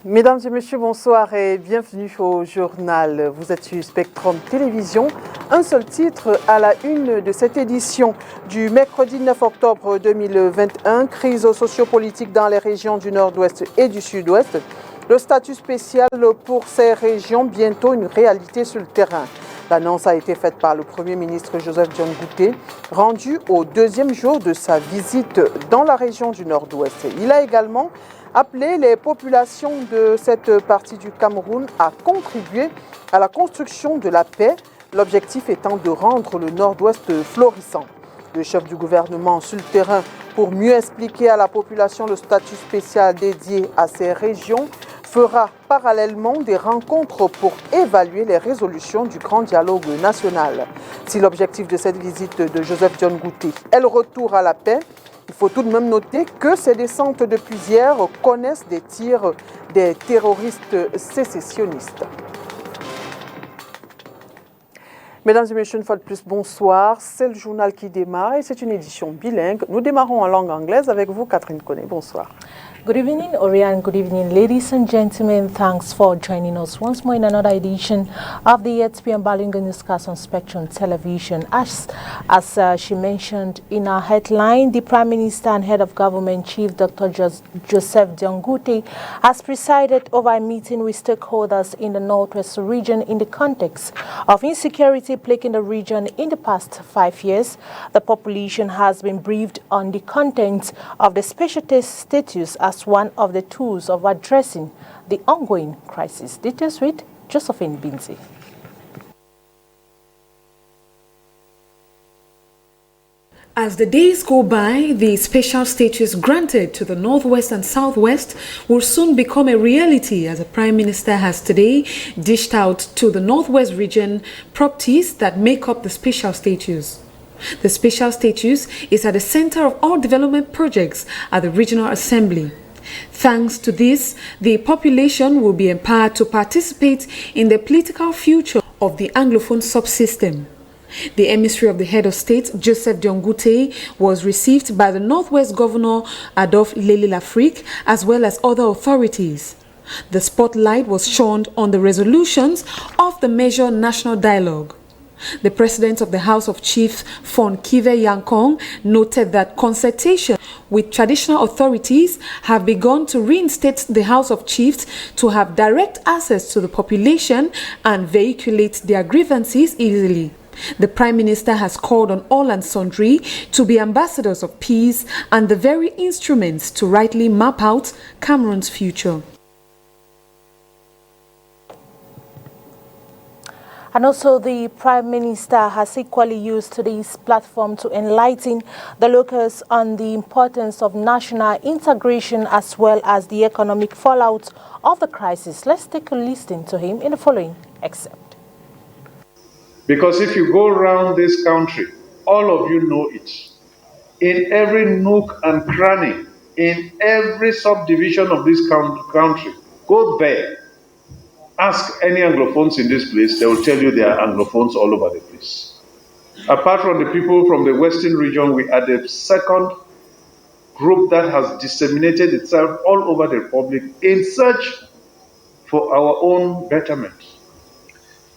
Mesdames et messieurs, bonsoir et bienvenue au journal. Vous êtes sur Spectrum Télévision. Un seul titre à la une de cette édition du mercredi 9 octobre 2021. Crise sociopolitique dans les régions du Nord-Ouest et du Sud-Ouest. Le statut spécial pour ces régions, bientôt une réalité sur le terrain. L'annonce a été faite par le Premier ministre Joseph John Gouté, rendu au deuxième jour de sa visite dans la région du Nord-Ouest. Il a également appelé les populations de cette partie du Cameroun à contribuer à la construction de la paix, l'objectif étant de rendre le Nord-Ouest florissant. Le chef du gouvernement sur le terrain, pour mieux expliquer à la population le statut spécial dédié à ces régions, fera parallèlement des rencontres pour évaluer les résolutions du grand dialogue national. Si l'objectif de cette visite de Joseph John Gouté est le retour à la paix, il faut tout de même noter que ces descentes de plusieurs connaissent des tirs des terroristes sécessionnistes. Mesdames et messieurs, une fois de plus, bonsoir. C'est le journal qui démarre et c'est une édition bilingue. Nous démarrons en langue anglaise avec vous, Catherine Koné. Bonsoir. Good evening, Oriane. Good evening, ladies and gentlemen. Thanks for joining us once more in another edition of the 8 p.m. Bilingual Newscast on Spectrum Television. As she mentioned in our headline, the Prime Minister and Head of Government, Chief Dr. Joseph John Gouté, has presided over a meeting with stakeholders in the Northwest region in the context of insecurity plaguing the region in the past 5 years. The population has been briefed on the contents of the special status as one of the tools of addressing the ongoing crisis. Details with Josephine Binzi. As the days go by, the special status granted to the Northwest and Southwest will soon become a reality, as the Prime Minister has today dished out to the Northwest region properties that make up the special status. The special status is at the center of all development projects at the Regional Assembly. Thanks to this, the population will be empowered to participate in the political future of the Anglophone subsystem. The emissary of the head of state, Joseph John Gouté, was received by the Northwest Governor Adolphe Lely-Lafrique as well as other authorities. The spotlight was shone on the resolutions of the major national dialogue. The president of the House of Chiefs, Fon Kive Yankong, noted that consultation with traditional authorities have begun to reinstate the House of Chiefs to have direct access to the population and vehiculate their grievances easily. The Prime Minister has called on all and sundry to be ambassadors of peace and the very instruments to rightly map out Cameroon's future. And also the Prime Minister has equally used today's platform to enlighten the locals on the importance of national integration as well as the economic fallout of the crisis. Let's take a listen to him in the following excerpt. Because if you go around this country, all of you know it. In every nook and cranny, in every subdivision of this country, go there. Ask any Anglophones in this place, they will tell you there are Anglophones all over the place. Apart from the people from the Western region, we are the second group that has disseminated itself all over the Republic in search for our own betterment.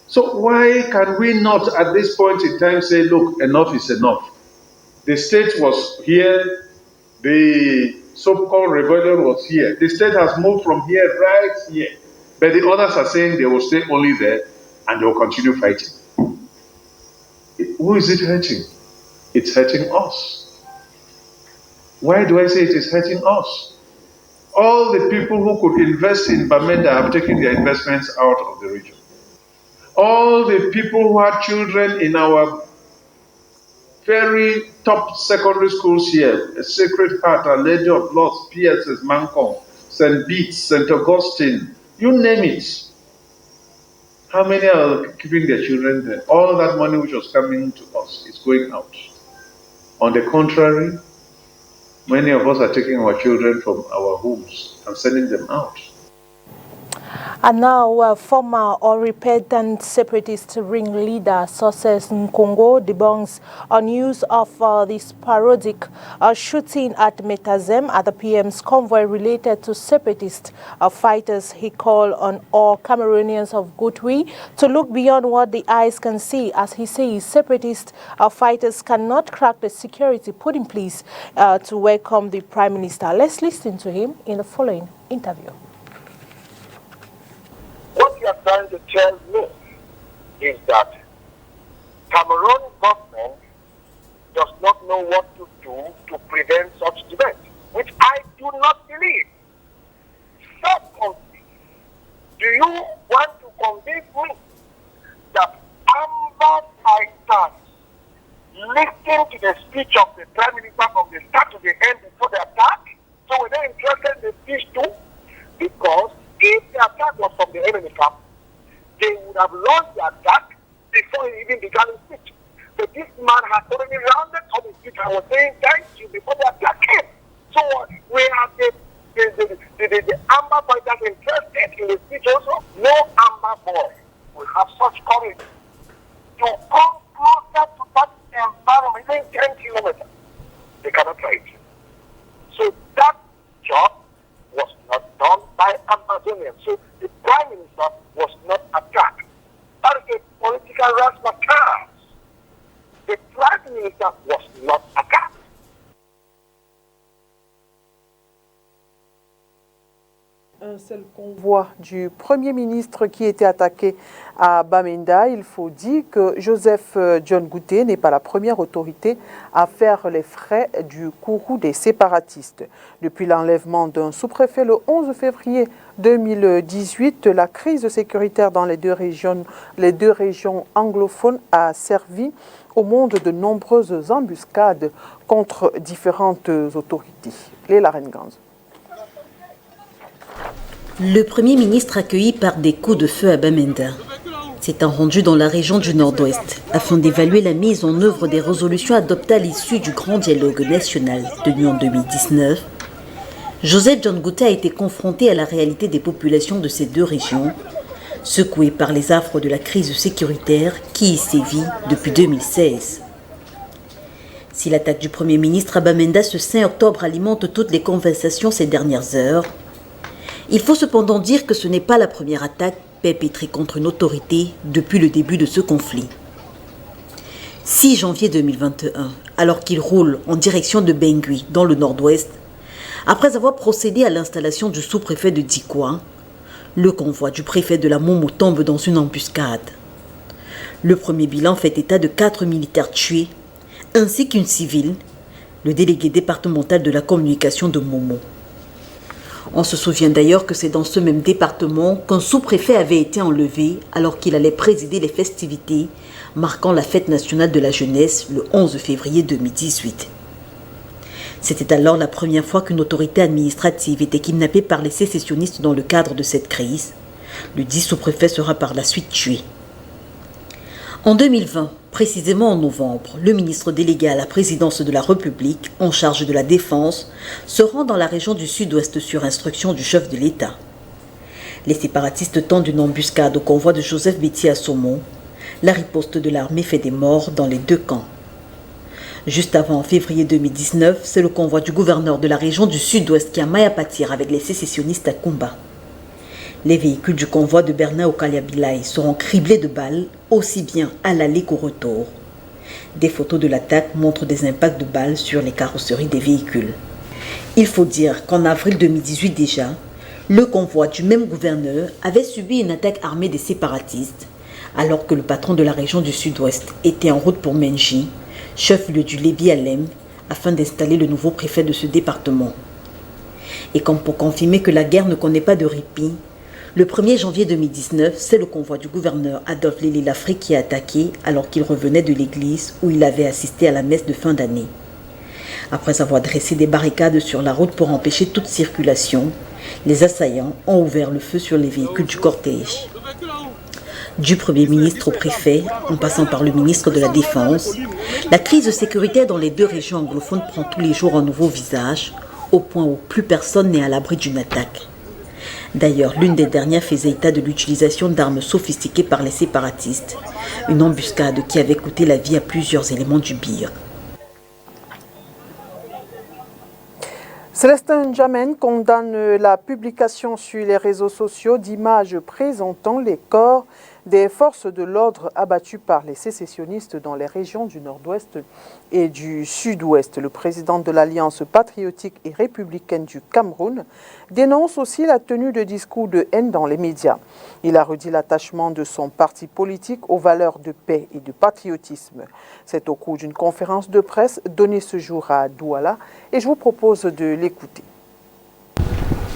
So why can we not at this point in time say, look, enough is enough? The state was here, the so-called rebellion was here. The state has moved from here right here. But the others are saying they will stay only there and they will continue fighting. Who is it hurting? It's hurting us. Why do I say it is hurting us? All the people who could invest in Bamenda have taken their investments out of the region. All the people who had children in our very top secondary schools here, Sacred Heart, Our Lady of Lourdes, PSS, Mancom, St. Beats, St. Augustine, you name it. How many are keeping their children there? All that money which was coming to us is going out. On the contrary, many of us are taking our children from our homes and sending them out. And now, former or repentant separatist ringleader Success Nkongo debunks news of this parodic shooting at Metazem at the PM's convoy related to separatist fighters. He called on all Cameroonians of goodwill to look beyond what the eyes can see. As he says, separatist fighters cannot crack the security put in place to welcome the Prime Minister. Let's listen to him in the following interview. What you are trying to tell me is that Cameroon government does not know what to do to prevent such events, which I do not believe. Secondly, do you want to convince me that Amber fighters listened to the speech of the Prime Minister from the start to the end before the attack? So were they interested in the speech too? Because if the attack was from the enemy camp, they would have launched the attack before he even began his speech. But this man had already rounded up his speech and was saying thank you before the attack came. So we have the Amber fighters interested in the speech also. No Amber boy will have such courage to come closer to that environment, even 10 kilometers. They cannot try it. So that job was not done by Amazonians. So the Prime Minister was not attacked. That is a political razzmatazz. The Prime Minister was not attacked. Un seul convoi du Premier ministre qui était attaqué à Bamenda. Il faut dire que Joseph John Gouté n'est pas la première autorité à faire les frais du courroux des séparatistes. Depuis l'enlèvement d'un sous-préfet le 11 février 2018, la crise sécuritaire dans les deux régions anglophones a servi au monde de nombreuses embuscades contre différentes autorités. Léla Renganz. Le Premier ministre accueilli par des coups de feu à Bamenda s'est rendu dans la région du Nord-Ouest afin d'évaluer la mise en œuvre des résolutions adoptées à l'issue du grand dialogue national tenu en 2019. Joseph John Gouté a été confronté à la réalité des populations de ces deux régions, secouées par les affres de la crise sécuritaire qui y sévit depuis 2016. Si l'attaque du Premier ministre à Bamenda ce 5 octobre alimente toutes les conversations ces dernières heures, il faut cependant dire que ce n'est pas la première attaque perpétrée contre une autorité depuis le début de ce conflit. 6 janvier 2021, alors qu'il roule en direction de Bengui, dans le nord-ouest, après avoir procédé à l'installation du sous-préfet de Dikwa, le convoi du préfet de la Momo tombe dans une embuscade. Le premier bilan fait état de 4 militaires tués, ainsi qu'une civile, le délégué départemental de la communication de Momo. On se souvient d'ailleurs que c'est dans ce même département qu'un sous-préfet avait été enlevé alors qu'il allait présider les festivités marquant la fête nationale de la jeunesse le 11 février 2018. C'était alors la première fois qu'une autorité administrative était kidnappée par les sécessionnistes dans le cadre de cette crise. Le dit sous-préfet sera par la suite tué. En 2020, précisément en novembre, le ministre délégué à la présidence de la République, en charge de la défense, se rend dans la région du sud-ouest sur instruction du chef de l'État. Les séparatistes tentent une embuscade au convoi de Joseph Betty à Saumon. La riposte de l'armée fait des morts dans les deux camps. Juste avant, en février 2019, c'est le convoi du gouverneur de la région du sud-ouest qui a maille à pâtir avec les sécessionnistes à Kumba. Les véhicules du convoi de Bernard au Kaliabilai seront criblés de balles, aussi bien à l'aller qu'au retour. Des photos de l'attaque montrent des impacts de balles sur les carrosseries des véhicules. Il faut dire qu'en avril 2018 déjà, le convoi du même gouverneur avait subi une attaque armée des séparatistes, alors que le patron de la région du sud-ouest était en route pour Menji, chef-lieu du Lébi Alem, afin d'installer le nouveau préfet de ce département. Et comme pour confirmer que la guerre ne connaît pas de répit, le 1er janvier 2019, c'est le convoi du gouverneur Adolphe Lélé-Lafrique qui a attaqué alors qu'il revenait de l'église où il avait assisté à la messe de fin d'année. Après avoir dressé des barricades sur la route pour empêcher toute circulation, les assaillants ont ouvert le feu sur les véhicules du cortège. Du Premier ministre au préfet, en passant par le ministre de la Défense, la crise sécuritaire dans les deux régions anglophones prend tous les jours un nouveau visage, au point où plus personne n'est à l'abri d'une attaque. D'ailleurs, l'une des dernières faisait état de l'utilisation d'armes sophistiquées par les séparatistes. Une embuscade qui avait coûté la vie à plusieurs éléments du BIR. Célestin N'Djamène condamne la publication sur les réseaux sociaux d'images présentant les corps des forces de l'ordre abattues par les sécessionnistes dans les régions du Nord-Ouest et du Sud-Ouest. Le président de l'Alliance patriotique et républicaine du Cameroun dénonce aussi la tenue de discours de haine dans les médias. Il a redit l'attachement de son parti politique aux valeurs de paix et de patriotisme. C'est au cours d'une conférence de presse donnée ce jour à Douala et je vous propose de l'écouter.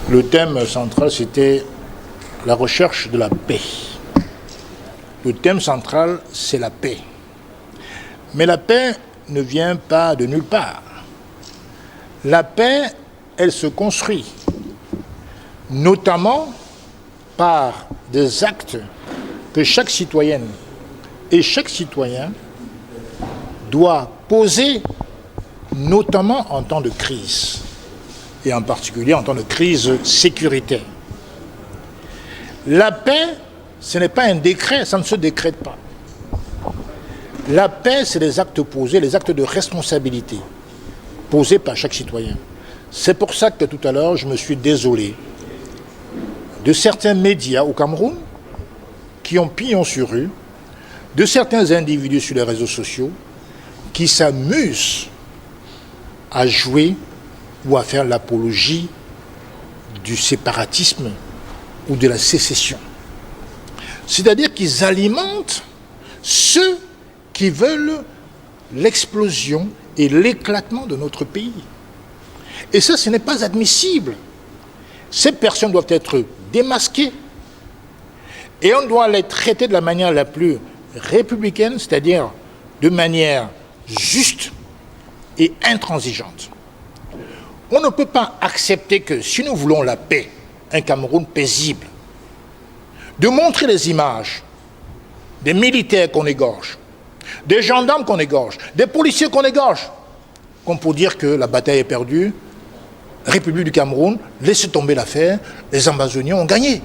Le thème central, c'était la recherche de la paix. Le thème central, c'est la paix. Mais la paix ne vient pas de nulle part. La paix, elle se construit, notamment par des actes que chaque citoyenne et chaque citoyen doit poser, notamment en temps de crise, et en particulier en temps de crise sécuritaire. La paix, ce n'est pas un décret, ça ne se décrète pas. La paix, c'est les actes posés, les actes de responsabilité posés par chaque citoyen. C'est pour ça que tout à l'heure, je me suis désolé de certains médias au Cameroun qui ont pignon sur rue, de certains individus sur les réseaux sociaux qui s'amusent à jouer ou à faire l'apologie du séparatisme ou de la sécession. C'est-à-dire qu'ils alimentent ceux qui veulent l'explosion et l'éclatement de notre pays. Et ça, ce n'est pas admissible. Ces personnes doivent être démasquées et on doit les traiter de la manière la plus républicaine, c'est-à-dire de manière juste et intransigeante. On ne peut pas accepter que, si nous voulons la paix, un Cameroun paisible, de montrer les images des militaires qu'on égorge, des gendarmes qu'on égorge, des policiers qu'on égorge, comme pour dire que la bataille est perdue, République du Cameroun, laissez tomber l'affaire, les Amazoniens ont gagné.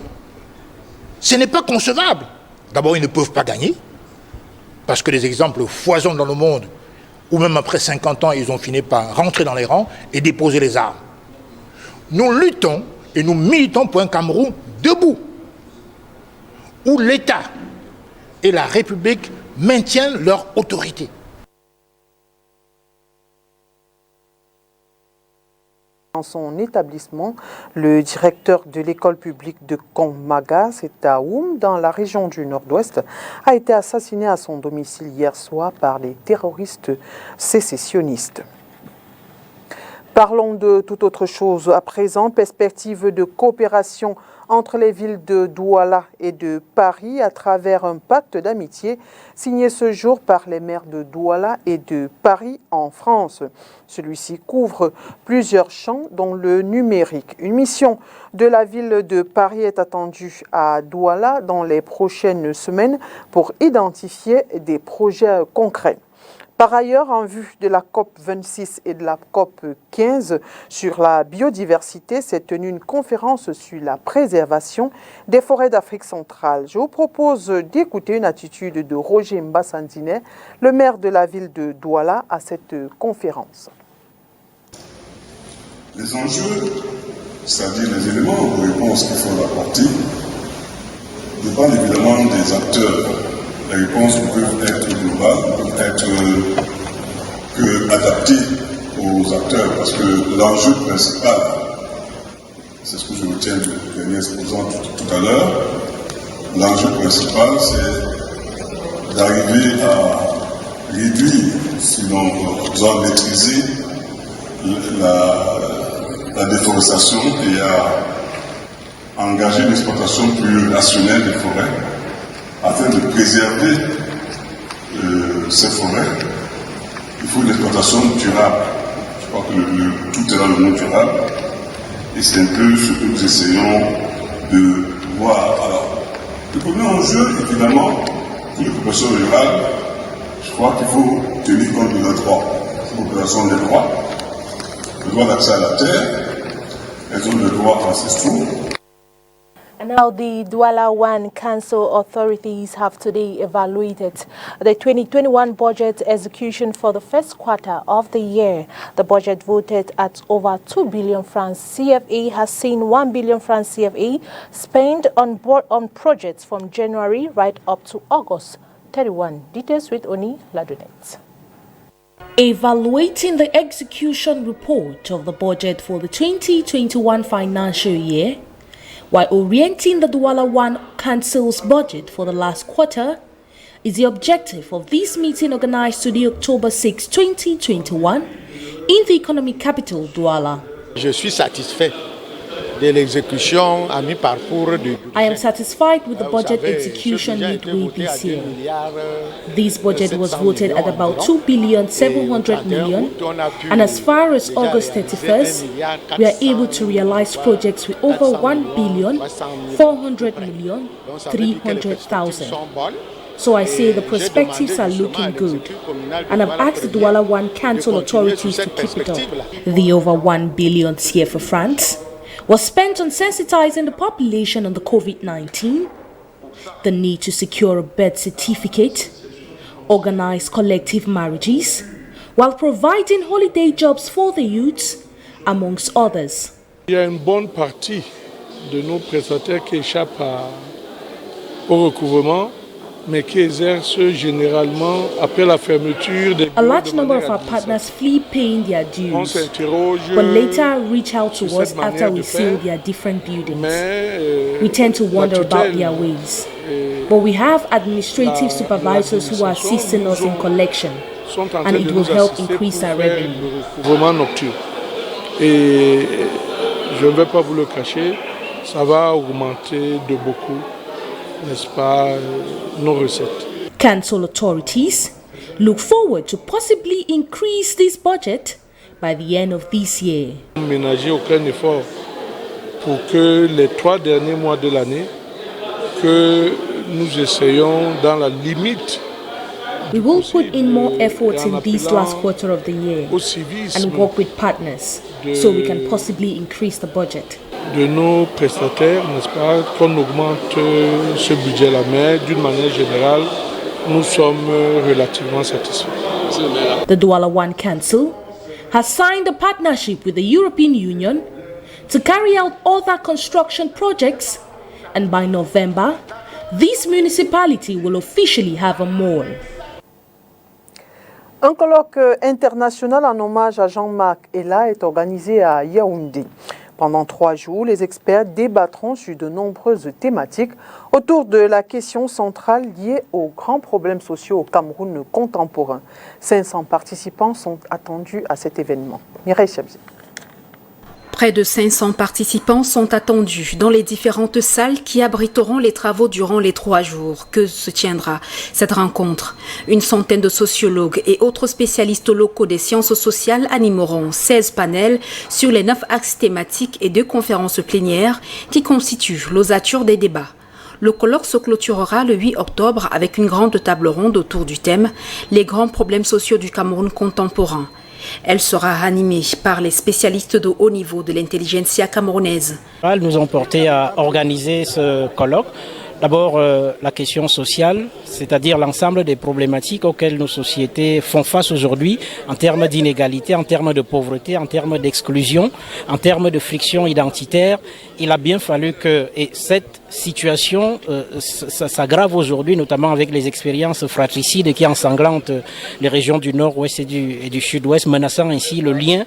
Ce n'est pas concevable. D'abord, ils ne peuvent pas gagner, parce que les exemples foisonnent dans le monde, où même après 50 ans, ils ont fini par rentrer dans les rangs et déposer les armes. Nous luttons et nous militons pour un Cameroun debout, où l'État et la République maintiennent leur autorité. Dans son établissement, le directeur de l'école publique de Kongmaga, c'est à Oum, dans la région du Nord-Ouest, a été assassiné à son domicile hier soir par les terroristes sécessionnistes. Parlons de toute autre chose. À présent, perspective de coopération entre les villes de Douala et de Paris à travers un pacte d'amitié signé ce jour par les maires de Douala et de Paris en France. Celui-ci couvre plusieurs champs, dont le numérique. Une mission de la ville de Paris est attendue à Douala dans les prochaines semaines pour identifier des projets concrets. Par ailleurs, en vue de la COP26 et de la COP15 sur la biodiversité, s'est tenue une conférence sur la préservation des forêts d'Afrique centrale. Je vous propose d'écouter une attitude de Roger Mbassandine, le maire de la ville de Douala, à cette conférence. Les enjeux, c'est-à-dire les éléments de réponse qu'il faut apporter, dépendent évidemment des acteurs. Les réponses peuvent être globales, peuvent être adaptées aux acteurs, parce que l'enjeu principal, c'est ce que je retiens du dernier exposant tout à l'heure, l'enjeu principal, c'est d'arriver à réduire, sinon à maîtriser la déforestation et à engager une exploitation plus rationnelle des forêts, afin de préserver ces forêts. Il faut une exploitation durable. Je crois que tout est dans le mot durable. Et c'est un peu ce que nous essayons de voir. Alors, le premier enjeu, évidemment, pour les populations rurales, je crois qu'il faut tenir compte de leurs droits. Les populations ont des droits. Le droit d'accès à la terre, elles ont des droits ancestraux. Now, the Douala One Council authorities have today evaluated the 2021 budget execution for the first quarter of the year. The budget voted at over 2 billion francs CFA has seen 1 billion francs CFA spent on projects from January right up to August 31. Details with Oni Ladunet. Evaluating the execution report of the budget for the 2021 financial year, while orienting the Douala One Council's budget for the last quarter, is the objective of this meeting organized today, October 6, 2021, in the economic capital, Douala. Je suis satisfait de l'exécution à mi-parcours du budget. I am satisfied with the budget execution midway this year. This budget was voted at about 2,700 million, and as far as August 31st, we are able to realize projects with over 1,400,300,000. So I say the perspectives are looking good, and I've asked the Douala One Council authorities to keep it up. The over 1 billion CFA francs was spent on sensitizing the population on the COVID-19, the need to secure a birth certificate, organize collective marriages, while providing holiday jobs for the youths, amongst others. Il y a une bonne partie de nos prestataires qui échappent au recouvrement, mais qui exercent généralement après la fermeture des bureaux. A large number of our partners flee paying their dues, but later reach out to us after we seal their different buildings. We tend to wonder about their ways, but we have administrative supervisors who are assisting us in collection, and it will help increase our revenue. Et je ne vais pas vous le cacher, ça va augmenter de beaucoup, n'est-ce pas, nos recettes. Council authorities look forward to possibly increase this budget by the end of this year. Ménager aucun effort pour que les 3 derniers mois de l'année, que nous essayons dans la limite. We will put in more efforts in this last quarter of the year and work with partners so we can possibly increase the budget. De nos prestataires, n'est-ce pas, qu'on augmente ce budget-là, mais d'une manière générale, nous sommes relativement satisfaits. The Douala One Council has signed a partnership with the European Union to carry out other construction projects, and by November, this municipality will officially have a mall. Un colloque international en hommage à Jean-Marc Ella est organisé à Yaoundé. Pendant 3 jours, les experts débattront sur de nombreuses thématiques autour de la question centrale liée aux grands problèmes sociaux au Cameroun contemporain. 500 participants sont attendus à cet événement. Mireille Chabzi. Près de 500 participants sont attendus dans les différentes salles qui abriteront les travaux durant les 3 jours que se tiendra cette rencontre. Une centaine de sociologues et autres spécialistes locaux des sciences sociales animeront 16 panels sur les 9 axes thématiques et 2 conférences plénières qui constituent l'ossature des débats. Le colloque se clôturera le 8 octobre avec une grande table ronde autour du thème « Les grands problèmes sociaux du Cameroun contemporain ». Elle sera animée par les spécialistes de haut niveau de l'intelligentsia camerounaise. Elles nous ont porté à organiser ce colloque. D'abord, la question sociale, c'est-à-dire l'ensemble des problématiques auxquelles nos sociétés font face aujourd'hui en termes d'inégalité, en termes de pauvreté, en termes d'exclusion, en termes de friction identitaire. Il a bien fallu que cette situation s'aggrave aujourd'hui, notamment avec les expériences fratricides qui ensanglantent les régions du nord-ouest et du sud-ouest, menaçant ainsi le lien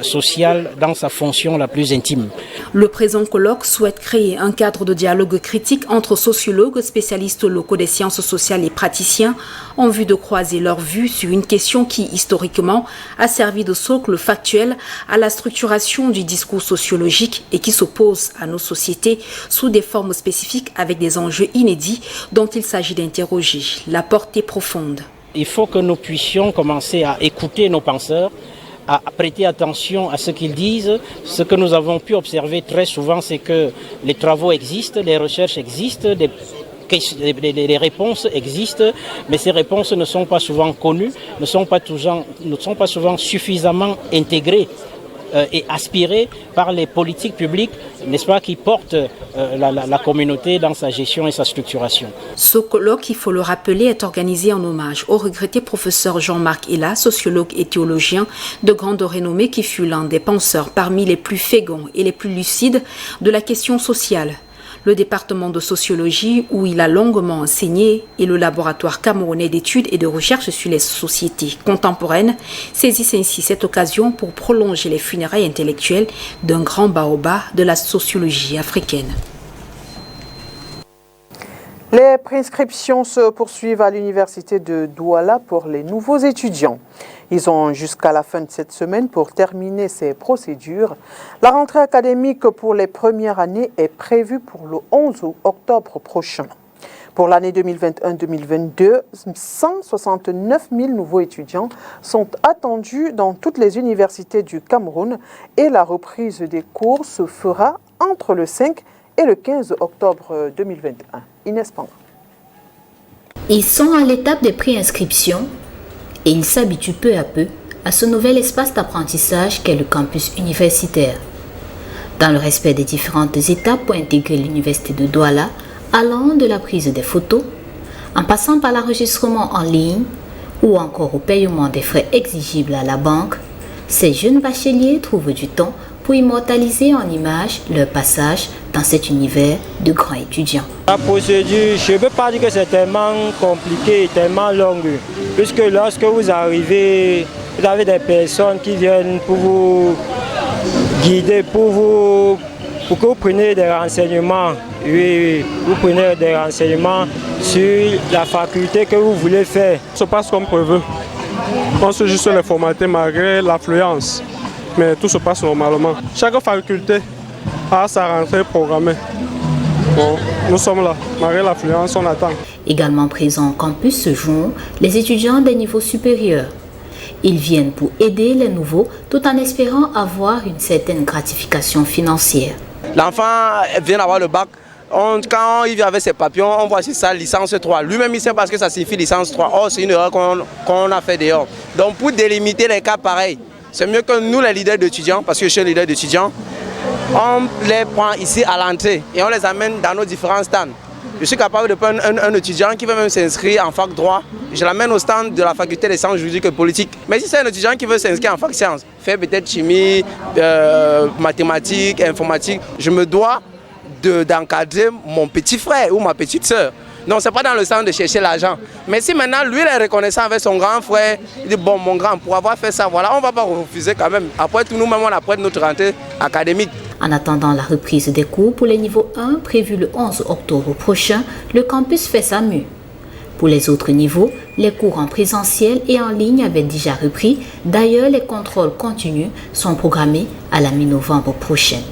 social dans sa fonction la plus intime. Le présent colloque souhaite créer un cadre de dialogue critique entre sociologues, spécialistes locaux des sciences sociales et praticiens en vue de croiser leurs vues sur une question qui, historiquement, a servi de socle factuel à la structuration du discours sociologique et qui s'oppose à nos sociétés sous des formes spécifiques avec des enjeux inédits dont il s'agit d'interroger la portée profonde. Il faut que nous puissions commencer à écouter nos penseurs, à prêter attention à ce qu'ils disent. Ce que nous avons pu observer très souvent, c'est que les travaux existent, les recherches existent, les réponses existent, mais ces réponses ne sont pas souvent connues, ne sont pas souvent suffisamment intégrées et aspirée par les politiques publiques, n'est-ce pas, qui portent la communauté dans sa gestion et sa structuration. Ce colloque, il faut le rappeler, est organisé en hommage au regretté professeur Jean-Marc Hilla, sociologue et théologien de grande renommée qui fut l'un des penseurs parmi les plus féconds et les plus lucides de la question sociale. Le département de sociologie, où il a longuement enseigné, et le laboratoire camerounais d'études et de recherche sur les sociétés contemporaines saisissent ainsi cette occasion pour prolonger les funérailles intellectuelles d'un grand baobab de la sociologie africaine. Les préinscriptions se poursuivent à l'université de Douala pour les nouveaux étudiants. Ils ont jusqu'à la fin de cette semaine pour terminer ces procédures. La rentrée académique pour les premières années est prévue pour le 11 octobre prochain. Pour l'année 2021-2022, 169 000 nouveaux étudiants sont attendus dans toutes les universités du Cameroun et la reprise des cours se fera entre le 5 et le 15 octobre 2021. Inès Panga. Ils sont à l'étape des préinscriptions et ils s'habituent peu à peu à ce nouvel espace d'apprentissage qu'est le campus universitaire. Dans le respect des différentes étapes pour intégrer l'université de Douala, allant de la prise des photos, en passant par l'enregistrement en ligne ou encore au paiement des frais exigibles à la banque, ces jeunes bacheliers trouvent du temps pour immortaliser en images leur passage dans cet univers de grands étudiants. La procédure, je ne peux pas dire que c'est tellement compliqué et tellement longue, puisque lorsque vous arrivez, vous avez des personnes qui viennent pour vous guider, pour que vous preniez des renseignements. Oui, vous prenez des renseignements sur la faculté que vous voulez faire. Ça se passe comme prévu. On se juste les formalités malgré l'affluence. Mais tout se passe normalement. Chaque faculté a sa rentrée programmée. Bon, nous sommes là. Malgré l'affluence, on attend. Également présents au campus ce jour, les étudiants des niveaux supérieurs. Ils viennent pour aider les nouveaux tout en espérant avoir une certaine gratification financière. L'enfant vient d'avoir le bac. Quand il vient avec ses papiers, on voit sur ça licence 3. Lui-même, il sait parce que ça signifie licence 3. Oh, c'est une erreur qu'on a fait dehors. Donc, pour délimiter les cas pareils, c'est mieux que nous, les leaders d'étudiants, parce que je suis leader d'étudiants, on les prend ici à l'entrée et on les amène dans nos différents stands. Je suis capable de prendre un étudiant qui veut même s'inscrire en fac droit, je l'amène au stand de la faculté des sciences juridiques et politiques. Mais si c'est un étudiant qui veut s'inscrire en fac sciences, faire peut-être chimie, mathématiques, informatique, je me dois d'encadrer mon petit frère ou ma petite soeur. Non, ce n'est pas dans le sens de chercher l'argent. Mais si maintenant, lui, il est reconnaissant avec son grand frère, il dit, bon, mon grand, pour avoir fait ça, voilà, on ne va pas refuser quand même. Après tout, nous-mêmes, on apprête notre rentrée académique. En attendant la reprise des cours pour les niveaux 1, prévus le 11 octobre prochain, le campus fait sa mue. Pour les autres niveaux, les cours en présentiel et en ligne avaient déjà repris. D'ailleurs, les contrôles continus sont programmés à la mi-novembre prochaine.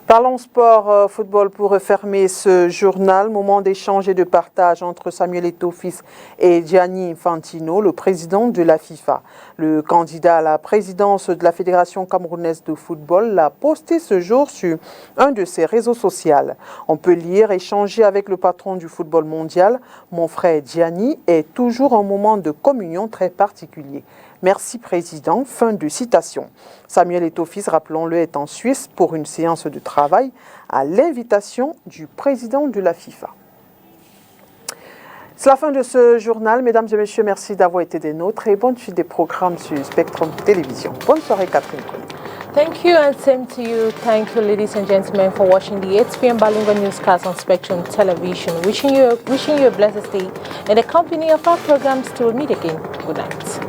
Parlons sport, football pour refermer ce journal. Moment d'échange et de partage entre Samuel Eto'o-Fils et Gianni Infantino, le président de la FIFA. Le candidat à la présidence de la Fédération camerounaise de football l'a posté ce jour sur un de ses réseaux sociaux. On peut lire « Échanger avec le patron du football mondial. Mon frère Gianni est toujours un moment de communion très particulier. Merci Président ». Fin de citation. Samuel Eto'o-Fils, rappelons-le, est en Suisse pour une séance de travail à l'invitation du président de la FIFA. C'est la fin de ce journal. Mesdames et messieurs, merci d'avoir été des nôtres et bonne suite des programmes sur Spectrum Télévision. Bonne soirée, Catherine Collet. Thank you and same to you. Thank you, ladies and gentlemen, for watching the 8 p.m. bilingual newscast on Spectrum Television. Wishing you a blessed day in the company of our programs. Till we meet again. Good night.